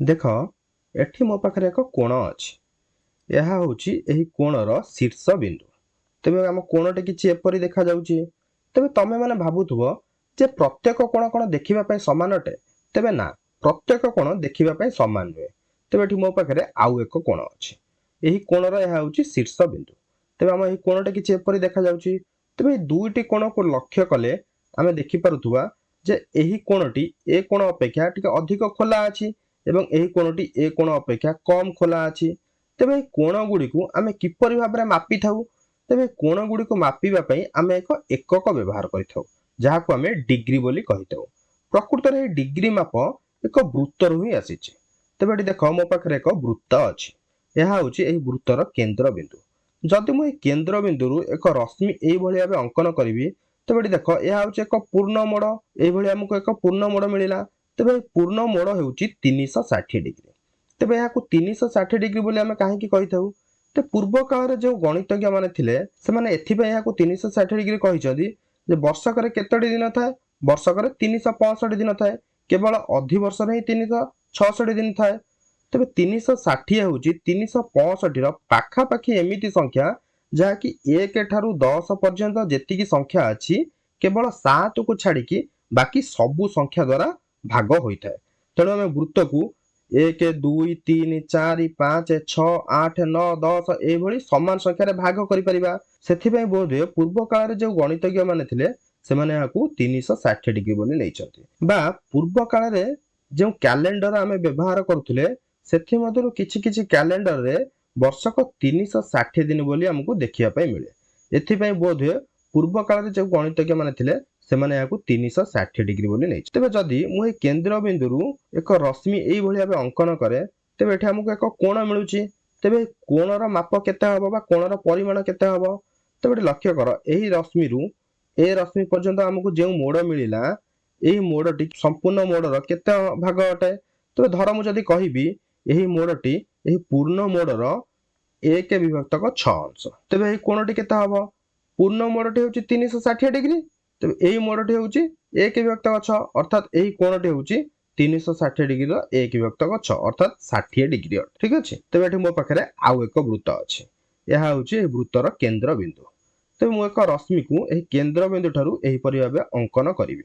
देख एठी मो पाखरे एक कोण अछि यह होची एही कोणर शीर्ष बिंदु। तेबे आम कोणटे किछि एपरि देखा जाउची। तेबे तमे माने भाबुथुबो जे प्रत्येक कोण कोण देखिबा पय समान अटे। तेबे ना, प्रत्येक कोण देखिबा पय समान नुहे। तेबे एठी मो पाखरे आउ एक कोण अछि। एही कोणर यह होची शीर्ष बिंदु। तेबे आम एही कोणटे किछि एपरि देखा जाउची। तेबे एही दुईटी कोण को लक्ष्य कले आमे देखि पारुथुबा जे एही कोणटी ए कोण अपेक्षा टिके अधिक खोला अछि एवं एही कोणटी ए कोण अपेक्षा कम खोला अछि। तेबे कोण गुडी को आमे किपरि भाबरे मापि थाउ। तेबे कोण गुडी को मापिबा पई आमे एक एकक व्यवहार करिथाउ जाहाको आमे डिग्री बोली कहिथाउ। प्रकृत रे डिग्री माप एक वृत्तरु ही आसीछि। तेबे एठी देखो मो पाखरे एक वृत्त अछि। यह होछि एही वृत्तर केंद्र बिंदु। जदि मु एही केंद्र बिंदुरु एक रश्मि एही भଳି भाबे अंकन करिवि तेबे एठी देखो यह होछि एक पूर्ण मोड़। एही भଳି हमकु एक पूर्ण मोड़ मिलिला। तेबे पूर्ण मोड़ हेउछि 360 डिग्री। तेबे याकू 360 डिग्री बोली आमे काहेकि कहिथाउ। ते पूर्व काल रे जो गणितज्ञ माने थिले सेमाने एथिपय याकू 360 डिग्री कहिचंदी जे वर्षकरे केतोटी दिन थाए। वर्षकरे 365 दिन थाए। केवल अधिवर्ष रे ही 366 दिन थाए। तेबे 360 हेउछि 365 रो पाखापाखी एमिति संख्या जाकी 1 ठारू 10 पर्यंत जेतिकी संख्या अछि केवल 7 को छाडिकी बाकी सबु संख्या द्वारा भाग होइथाए। तेणु आमे वृत्त को 1 2 3 4 5 6 8 9 10 एही भଳି समान संख्यारे भाग करि परिबा। सेथिपय बोधे पूर्व काल रे जो गणितज्ञ माने थिले सेमाने याकू 360 डिग्री बोली नेइचंती। बा पूर्व काल रे जो कैलेंडर आमे व्यवहार करूथिले सेथि मधुरु किछि किछि कैलेंडर रे वर्षक 360 दिन बोली हमकु देखिया पय मिले। एथिपय बोधे पूर्व काल रे जो गणितज्ञ माने थिले सेमाने याकू 360 डिग्री बोली नेइछ। तेबे जदि मु ए केंद्र बिंदुरु एक रश्मि एई भଳି भाबे अंकन करे तेबे एठी हमकु एक कोण मिलुची। तेबे कोणर माप केते हबो बा कोणर परिमाण केते हबो। तेबे एठी लक्ष्य कर एही रश्मि रु ए रश्मि पर्यंत हमकु जे मोड़ मिलिला एही मोड़टी संपूर्ण मोड़र केते भाग अटे। तेबे धर मु जदि कहिबि एही मोड़टी एही पूर्ण मोड़र 1 विभक्तक 6 अंश। तेबे एही कोणटी केते हबो। पूर्ण मोड़टी होउची 360 डिग्री। तेबे एही मोड़टी होउची 1 विभक्तक 6 अर्थात एही कोणटी होउची 360 डिग्री रो 1 विभक्तक 6 अर्थात 60 डिग्री अटे। ठीक अछि। तेबे एठी मो पाखरे आउ एक वृत्त अछि। यह होउची एही वृत्तर केंद्र बिंदु। तेबे मु एक रश्मि को एही केंद्र बिंदु ठारू एही परि भाबे अंकन करिवि।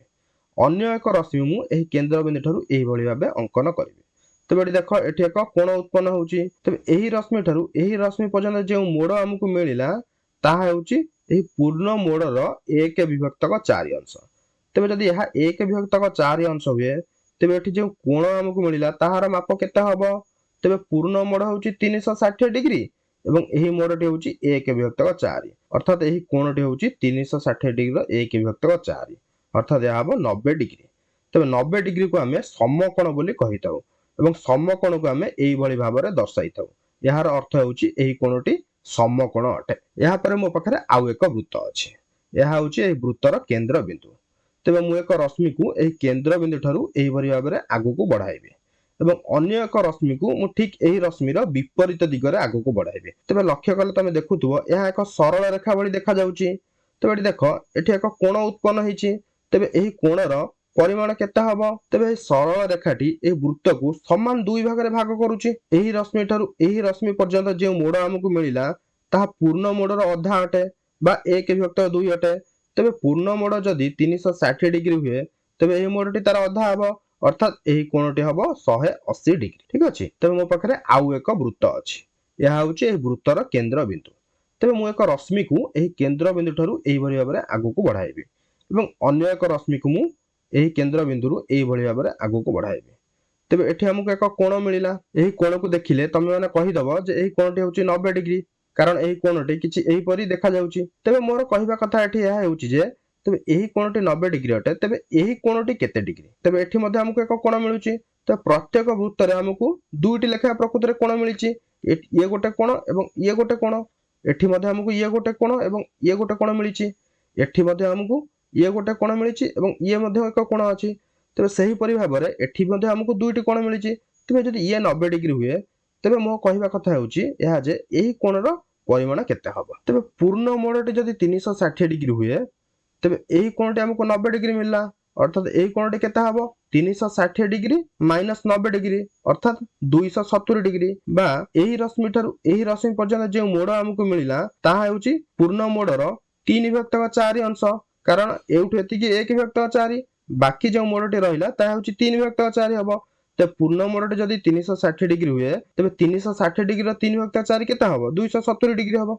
अन्य एक रश्मि मु एही केंद्र बिंदु ठारू एही भଳି भाबे अंकन करिवि। तेबे एठी देखो एठी एक कोण उत्पन्न होउची। तेबे एही रश्मि ठारू एही रश्मि पर्यंत जे मोड़ हमकु मिलिला ताहा हेउची एही पूर्ण मोड़र 1 विभक्तक 4 अंश। तेबे जदि यह 1 विभक्तक 4 अंश हुए तेबे एठी जे कोण हमकु मिलिला ताहार माप केते हबो। तेबे पूर्ण मोड़ होउची 360 डिग्री एवं एही मोड़टी होउची 1 विभक्तक 4 अर्थात एही कोणटी होउची 360 डिग्री रो 1 विभक्तक 4 अर्थात यह हबो 90 डिग्री। तेबे 90 डिग्री को आमे समकोण बोली कहिताउ एवं समकोण को आमे एही भଳି भाबरे दर्शाइताउ। यार अर्थ हेउची एही कोणटी समकोण अटे। या परे मो पाखरे आउ एक वृत्त अछि। यह होउची एही वृत्तर केंद्र बिंदु। तेबे मु एक रश्मि को एही केंद्र बिंदु ठारू एही भଳି भाबरे आगु बढ़ाइबे एवं अन्य एक रश्मि को मु ठीक एही रश्मि रो विपरीत दिगरे आगु बढ़ाइबे। तेबे लक्ष्य कले तमे देखुथुबो यह एक सरल रेखा भଳି देखा जाउची। तेबे एठी देखो एठी एक कोण उत्पन्न हिची। तेबे एही कोणर परिमाण केते हबो। तेबे एही सरल रेखाटी एही वृत्त को समान दुई भागरे भाग करूची। एही रश्मि ठारू एही रश्मि पर्यंत जे मोड़ हमकु मिलिला ताहा पूर्ण मोड़र अधा अटे बा 1 विभक्त 2 अटे। तेबे पूर्ण मोड़ जदि 360 डिग्री हुए तेबे एही मोड़टी तार अधा हबो अर्थात एही कोणटी हबो 180 डिग्री। ठीक अछि। तेबे मो पाखरे आउ एक वृत्त अछि। यह होउची एही वृत्तर केंद्र बिंदु। तेबे मु एक रश्मि को एही केंद्र बिंदु ठारू एही भଳି भाबरे आगु बढ़ाइबी एवं अन्य एक रश्मि को मु एही केंद्र बिंदुरु एही भଳି भाबरे आगु बढ़ाइबी। तेबे एठी हमकु एक कोण मिलिला। एही कोण को देखिले तमे माने कहिदबो जे एही कोणटी होउची 90 डिग्री कारण एही कोणटी किछि एही परि देखा जाउची। तेबे मोर कहिबा कथा एठी यह हेउची जे तेबे एही कोणटी 90 डिग्री अटे। तेबे एही कोणटी केते डिग्री। तेबे एठी मध्ये हमकु एक कोण मिलुची। तो प्रत्येक वृत्तरे हमकु दुईटी लेखा प्रकृତରେ कोण मिलिची। ये गोटे कोण एवं ये गोटे कोण। एठी मध्ये हमकु ये गोटे कोण एवं ये गोटे कोण मिलिची। एठी मध्ये हमकु ये गोटे कोण मिलिची एवं ये मध्ये एक कोण अछि। तेबे सही परि भाबरे एठी मध्ये हमकु दुईटी कोण मिलिची। तेबे जदि ये 90 डिग्री हुए तेबे मो कहिबा कथा हेउची यह जे एही कोणर परिमाण केते हबो। तेबे पूर्ण मोड़टी जदि 360 डिग्री हुए तेबे एही कोणटी हमकु 90 डिग्री मिलला अर्थात एही कोणटी केते हबो 360 ডিগ্ରୀ ମାଇନସ୍ 90 ডিଗ୍ରୀ ଅର୍ଥାତ୍ 270 ডিଗ୍ରୀ ବା ଏହି ରଶ୍ମି ଠାରୁ ଏହି ରଶ୍ମି ପର୍ଯ୍ୟନ୍ତ ଯେଉଁ ମୋଡ଼ ଆମକୁ ମିଳିଲା ତାହା ହେଉଛି ପୂର୍ଣ୍ଣ ମୋଡ଼ର 3/4 ଅଂଶ। କାରଣ ଏଉଠୁ ଏତିକି 1/4, ବାକି ଯେଉଁ ମୋଡ଼ଟି ରହିଲା ତାହା ହେଉଛି 3/4 ହବ। ତ ପୂର୍ଣ୍ଣ ମୋଡ଼ଟି ଯଦି 360 ডিଗ୍ରୀ ହୁଏ ତେବେ 360 ডিଗ୍ରୀର 3/4 କେତେ ହବ? 270 ডিগ্ରୀ ହବ।